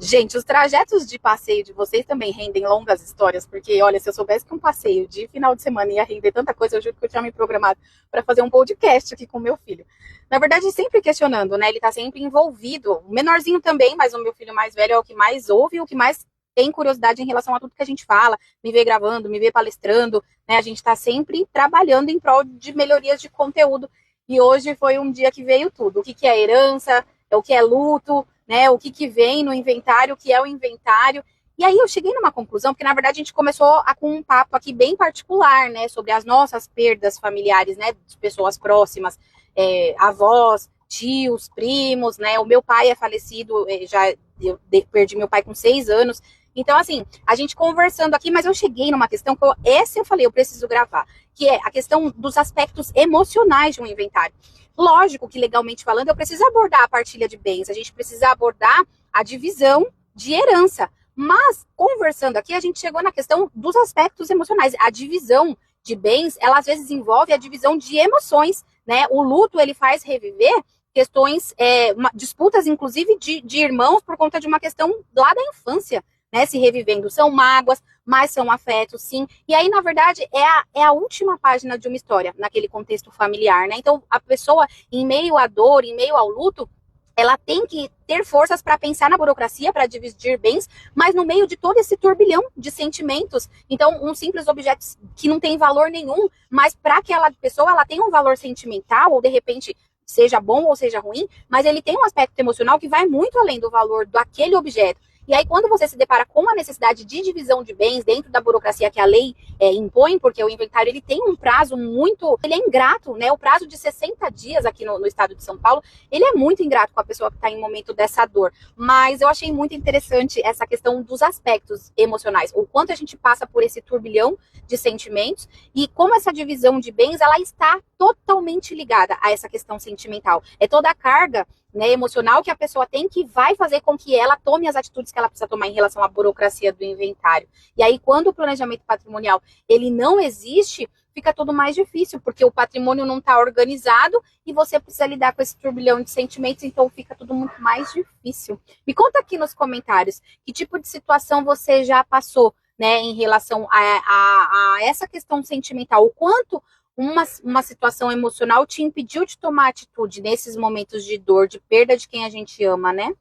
Gente, os trajetos de passeio de vocês também rendem longas histórias, porque, olha, se eu soubesse que um passeio de final de semana ia render tanta coisa, eu juro que eu tinha me programado para fazer um podcast aqui com meu filho. Na verdade, sempre questionando, né? Ele tá sempre envolvido. O menorzinho também, mas o meu filho mais velho é o que mais ouve, o que mais tem curiosidade em relação a tudo que a gente fala, me vê gravando, me vê palestrando, né? A gente tá sempre trabalhando em prol de melhorias de conteúdo. E hoje foi um dia que veio tudo. O que que é herança, o que é luto, né? O que que vem no inventário, o que é o inventário. E aí eu cheguei numa conclusão, porque na verdade a gente começou com um papo aqui bem particular, né? Sobre as nossas perdas familiares, né? De pessoas próximas, avós, tios, primos, né? O meu pai é falecido, eu perdi meu pai com 6 anos. Então, assim, a gente conversando aqui, mas eu cheguei numa questão que eu falei, eu preciso gravar, que é a questão dos aspectos emocionais de um inventário. Lógico que, legalmente falando, eu preciso abordar a partilha de bens, a gente precisa abordar a divisão de herança. Mas, conversando aqui, a gente chegou na questão dos aspectos emocionais. A divisão de bens, ela às vezes envolve a divisão de emoções, né? O luto, ele faz reviver questões, disputas, inclusive, de irmãos por conta de uma questão lá da infância, né, se revivendo. São mágoas, mas são afetos, sim. E aí, na verdade, é a última página de uma história, naquele contexto familiar, né? Então, a pessoa, em meio à dor, em meio ao luto, ela tem que ter forças para pensar na burocracia, para dividir bens, mas no meio de todo esse turbilhão de sentimentos. Então, um simples objeto que não tem valor nenhum, mas para aquela pessoa, ela tem um valor sentimental, ou de repente, seja bom ou seja ruim, mas ele tem um aspecto emocional que vai muito além do valor daquele objeto. E aí, quando você se depara com a necessidade de divisão de bens dentro da burocracia que a lei impõe, porque o inventário ele tem um prazo muito... Ele é ingrato, né? O prazo de 60 dias aqui no estado de São Paulo, ele é muito ingrato com a pessoa que está em momento dessa dor. Mas eu achei muito interessante essa questão dos aspectos emocionais. O quanto a gente passa por esse turbilhão de sentimentos e como essa divisão de bens, ela está totalmente ligada a essa questão sentimental. É toda a carga, né, emocional que a pessoa tem, que vai fazer com que ela tome as atitudes que ela precisa tomar em relação à burocracia do inventário. E aí, quando o planejamento patrimonial ele não existe, fica tudo mais difícil, porque o patrimônio não está organizado e você precisa lidar com esse turbilhão de sentimentos, então fica tudo muito mais difícil. Me conta aqui nos comentários que tipo de situação você já passou, né, em relação a essa questão sentimental, o quanto uma situação emocional te impediu de tomar atitude nesses momentos de dor, de perda de quem a gente ama, né?